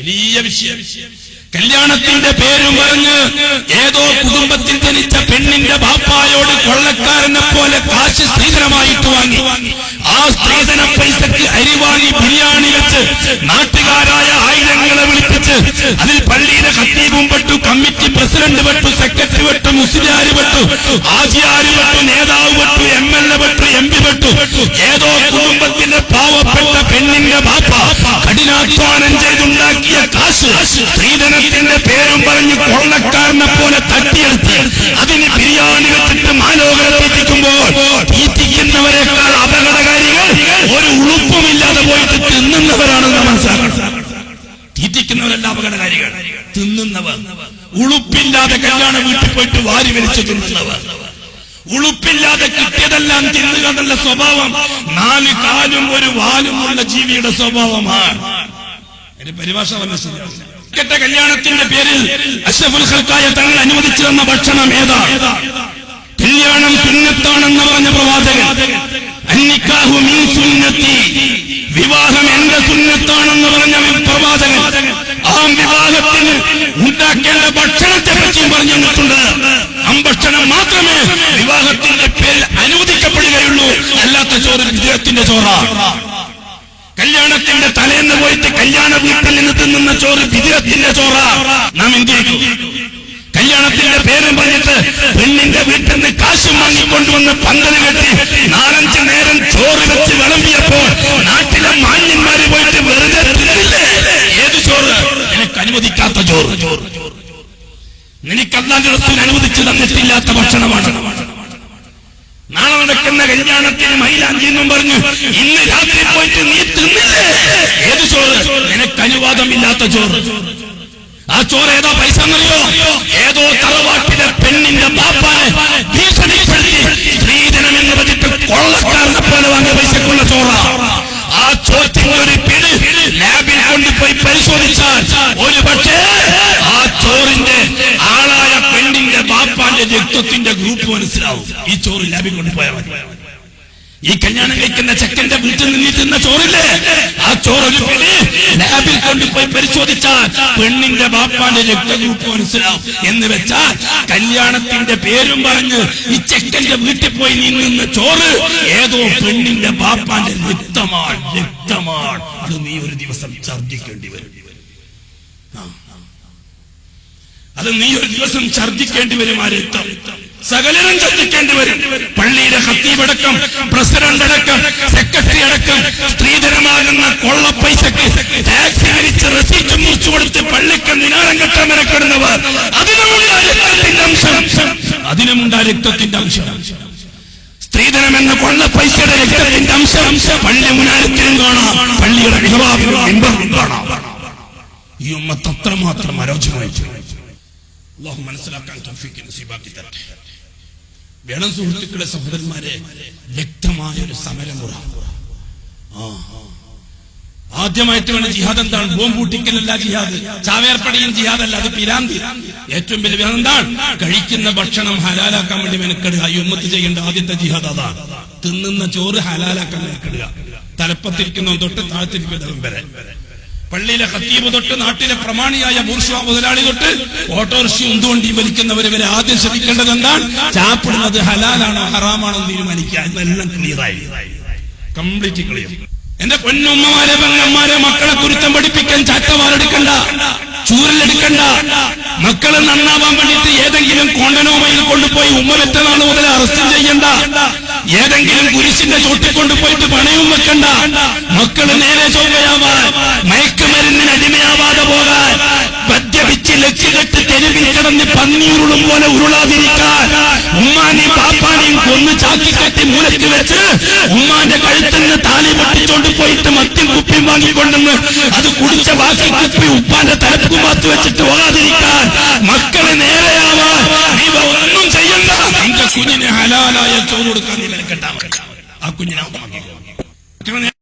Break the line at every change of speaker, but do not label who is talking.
വലിയ വിഷയം. കല്യാണത്തിന്റെ പേരും പറഞ്ഞ് ഏതോ കുടുംബത്തിൽ ജനിച്ച പെണ്ണിന്റെ ബാപ്പായോട് കൊള്ളക്കാരനെ പോലെ കാശ് സ്ത്രീധനമായിട്ട് വാങ്ങി. ആ സ്ത്രീധന പൈസക്ക് അരി വാങ്ങി ബിരിയാണി വെച്ച് നാട്ടുകാരായ ആയിരങ്ങളെ വിളിപ്പിച്ച് അതിൽ പള്ളിയിലെ ഖത്തീബും പെട്ടു, കമ്മിറ്റി പ്രസിഡന്റ് പെട്ടു, സെക്രട്ടറി പെട്ടു, മുസ്ലിയാര് പെട്ടു, ആജിയാര് പെട്ടു, നേതാവ് പെട്ടു, MLA പെട്ടു, MP പെട്ടു. ഏതോ കുടുംബത്തിന്റെ പാവപ്പെട്ട പെണ്ണിന്റെ ബാപ്പ കഠിനാധ്വാനം ചെയ്തുണ്ടാക്കിയ കാശ് സ്ത്രീധനത്തിന്റെ പേരും പറഞ്ഞ് കൊള്ളക്കാരനെ പോലെ തട്ടിയെടുത്ത് അതിന് ബിരിയാണി വെച്ചിട്ട് മാലോകരെ തീറ്റിക്കുമ്പോൾ തീറ്റിക്കുന്നവരെക്കാൾ അപകടകാരികൾ ഒരു ഉളുപ്പുമില്ലാതെ പോയിട്ട് തിന്നുന്നവരാണെന്ന് മനസ്സിലാക്കണം. തീറ്റിക്കുന്നവരല്ല അപകടകാരികൾ, തിന്നുന്നവർ. ഉളുപ്പില്ലാതെ കല്യാണ വീട്ടിൽ പോയിട്ട് വാരി വലിച്ചു തിന്നുന്നവർ. ഉളുപ്പില്ലാതെ കിട്ടിയതെല്ലാം തിന്നുക എന്നുള്ള സ്വഭാവം 4 കാലും 1 വാലുമുള്ള ജീവിയുടെ സ്വഭാവമാണ്. എന്റെ പരിഭാഷ മനസ്സിലാവില്ല. കല്യാണത്തിന്റെ പേരിൽ അഷ്റഫുൽ ഖൽഖായ തങ്ങൾ അനുവദിച്ചു തന്ന ഭക്ഷണം ഏതാ? കല്യാണം സുന്നത്താണെന്ന് പറഞ്ഞ പ്രവാചകൻ, അന്നിക്കാഹു മിൻ സുന്നത്തി, വിവാഹം എന്റെ സുന്നത്താണെന്ന് പറഞ്ഞ പ്രവാചകൻ ആ വിവാഹത്തിന് ഉണ്ടാക്കേണ്ട ഭക്ഷണത്തെ പറ്റിയും പറഞ്ഞു തന്നിട്ടുണ്ട്. ഭക്ഷണം മാത്രമേ വിവാഹത്തിന്റെ പേരിൽ അനുവദിക്കപ്പെടുകയുള്ളൂ, അല്ലാത്ത ചോറ് വിദേഹത്തിന്റെ ചോറാണ്. കല്യാണത്തിന്റെ തലേന്ന് പോയിട്ട് കല്യാണ വീട്ടിൽ നിന്ന് തിന്നുന്ന ചോറ് വിദേഹത്തിന്റെ ചോറാണ്. നാം എന്ത് ചെയ്യും? കല്യാണത്തിന്റെ പേരും പറഞ്ഞിട്ട് പെണ്ണിന്റെ വീട്ടിൽ നിന്ന് കാശും വാങ്ങിക്കൊണ്ടുവന്ന് പന്തല് കെട്ടി 4-5 നേരം ചോറ് വെച്ച് വിളമ്പിയപ്പോൾ നാട്ടിലെ മാന്യന്മാര് പോയിട്ട് വെറുതെ തിന്നില്ലേ? ഏത് ചോറ്? എനിക്ക് അനുവദിക്കാത്ത ചോറ്. നിനക്ക് അല്ലാഹുവിന്റെ റസൂൽ അനുവദിച്ചു തന്നിട്ടില്ലാത്ത ഭക്ഷണമാണ്. നാളെ നടക്കുന്ന കല്യാണത്തിന് മൈലാഞ്ചി എന്നും പറഞ്ഞു ഇന്ന് രാത്രി പോയിട്ട് നീ തിന്നില്ലേ? ഏത് ചോറ്? നിനക്ക് അനുവാദമില്ലാത്ത ചോറ്. ആ ചോറ് ഏതാ പൈസ എന്നറിയോ? ഏതോ തറവാട്ടിലെ പെണ്ണിന്റെ ബാപ്പാനെ ഭീഷണിപ്പെടുത്തി സ്ത്രീധനം എന്ന് പറഞ്ഞിട്ട് കൊള്ളക്കാരനെ പോലെ വാങ്ങിയ പൈസക്കുള്ള ചോറ. ആ ചോറ്റിന്റെ ഒരു പിടി ലാബിൽ കൊണ്ടുപോയി പരിശോധിച്ചാൽ ഒരു പക്ഷേ ആ ചോറിന്റെ ആളായ പെണ്ണിന്റെ ബാപ്പാന്റെ രക്തത്തിന്റെ ഗ്രൂപ്പ് മനസ്സിലാവും. ഈ ചോറ് ലാബിൽ കൊണ്ടുപോയാൽ മതി. ഈ കല്യാണം കഴിക്കുന്ന ചെക്കന്റെ വീട്ടിൽ നിന്നിട്ടുന്ന ചോറില്ലേ, ആ ചോറ് ഒരു പിടി ലാബിൽ കൊണ്ടുപോയി പരിശോധിച്ചാൽ പെണ്ണിന്റെ ബാപ്പാന്റെ രക്തഗ്രൂപ്പ് മനസ്സിലാവും. എന്ന് വെച്ചാൽ കല്യാണത്തിന്റെ പേരും പറഞ്ഞ് ഈ ചെക്കന്റെ വീട്ടിൽ പോയി നിന്ന ചോറ് ഏതോ പെണ്ണിന്റെ ബാപ്പാന്റെ രക്തമാണ്. അത് നീ ഒരു ദിവസം ഛർദ്ദിക്കേണ്ടി വരും. ആ രക്തം സകലരും ഛർദ്ദിക്കേണ്ടി വരും. പള്ളിയിലെ ഖത്തീബടക്കം, പ്രസിഡന്റ് അടക്കം, സെക്രട്ടറി അടക്കം സ്ത്രീധനമാകുന്ന കൊള്ള പൈസക്ക് ടാക്സി വിരിച്ച് റെസീറ്റ് മുറിച്ചു കൊടുത്ത് പള്ളിക്ക് നിനാളം കെട്ടാൻ മെനക്കെടുന്നവർ, അതിനുമുണ്ടാ രക്തത്തിന്റെ അംശം. സ്ത്രീധനം എന്ന കൊള്ള പൈസയുടെ രക്തത്തിന്റെ അംശം പള്ളി മുനാരത്തിലും കാണാം, പള്ളിയുടെ മിഹ്റാബിലും കാണാം. ഈ ഉമ്മത്ത് അത്രമാത്രം അരോചമായി. അല്ലാഹു മനസ്സിലാക്കാൻ തൗഫീഖ് നസീബാക്കി തരട്ടെ. വേണം സുഹൃത്തുക്കളെ, സഹോദരന്മാരെ, വ്യക്തമായ ഒരു സമരമുറ. ആദ്യമായിട്ട് വേണ്ട ജിഹാദ് എന്താണ്? ബോംബ് പൊട്ടിക്കലല്ല ജിഹാദ്, ചാവേർപ്പടിയും ജിഹാദല്ല, അത് പിരാന്തി. ഏറ്റവും വലിയ എന്താണ്? കഴിക്കുന്ന ഭക്ഷണം ഹലാലാക്കാൻ വേണ്ടി മെനക്കെടുക. ഈ ഉമ്മത്ത് ചെയ്യേണ്ട ആദ്യത്തെ ജിഹാദ് അതാണ്. തിന്നുന്ന ചോറ് ഹലാലാക്കാൻ മെനക്കെടുക. തലപ്പത്തിരിക്കുന്നവൻ തൊട്ട് താഴ്ത്തിരിക്കുന്നവൻ വരെ, പള്ളിയിലെ ഖത്തീബ് തൊട്ട് നാട്ടിലെ പ്രമാണിയായ ബൂർഷ്വാ മുതലാളി തൊട്ട് ഓട്ടോറിക്ഷ ഉന്തുകൊണ്ടി വലിക്കുന്നവരെ വരെ ആദ്യം ശ്രദ്ധിക്കേണ്ടത് എന്താണ്? ചാപ്പിടുന്നത് ഹലാലാണോ ഹറാമാണോ തീരുമാനിക്കുക. എന്നെല്ലാം ക്ലിയറായി, കംപ്ലീറ്റ് ക്ലിയർ. എന്റെ പൊന്നുമ്മമാരെ, പെങ്ങന്മാരെ, മക്കളെ കുരുത്തം പഠിപ്പിക്കാൻ ചാറ്റവാറെടുക്കണ്ട, ചൂരലെടുക്കണ്ട. മക്കളെ നന്നാവാൻ വേണ്ടിയിട്ട് ഏതെങ്കിലും കോണ്ടനോമയിൽ കൊണ്ടുപോയി ഉമ്മലറ്റ നാൾ മുതൽ അറസ്റ്റ് ചെയ്യണ്ട. ഏതെങ്കിലും കുരിശിന്റെ ചോട്ടിൽ കൊണ്ടുപോയിട്ട് പണയും വെക്കണ്ട. മക്കള് നേരെ ചൊവ്വയാവാൻ, മയക്കുമരുന്നിന് അടിമയാവാതെ പോകാൻ, മദ്യപിച്ച് ലക്ഷ്യകെട്ട് തെരുവിൽ കിടന്ന് പന്നിയുരുളും പോലെ ഉരുളാതിരിക്കാൻ, ഉമ്മാനെയും പാപ്പാനെയും കൊന്ന് ചാക്കിക്കട്ടി മൂലക്ക് വെച്ച് ഉമ്മാന്റെ കഴുത്തിൽ നിന്ന് താലി പൊട്ടിച്ചോണ്ട് പോയിട്ട് മദ്യം കുപ്പിയും വാങ്ങിക്കൊണ്ടെന്ന് അത് കുടിച്ച ബാക്കി കുപ്പി ഉപ്പാന്റെ തലപ്പുമാത്ത് വെച്ചിട്ട് പോകാതിരിക്കാൻ, മക്കളെ നേരെയാവാൻ നീ ഒന്നും ചെയ്യണ്ട. എന്റെ കുഞ്ഞിന് ഹലാലായ ചോറ് കൊടുക്കാൻ നീ മെനക്കെട്ടാ. ആ കുഞ്ഞിനെ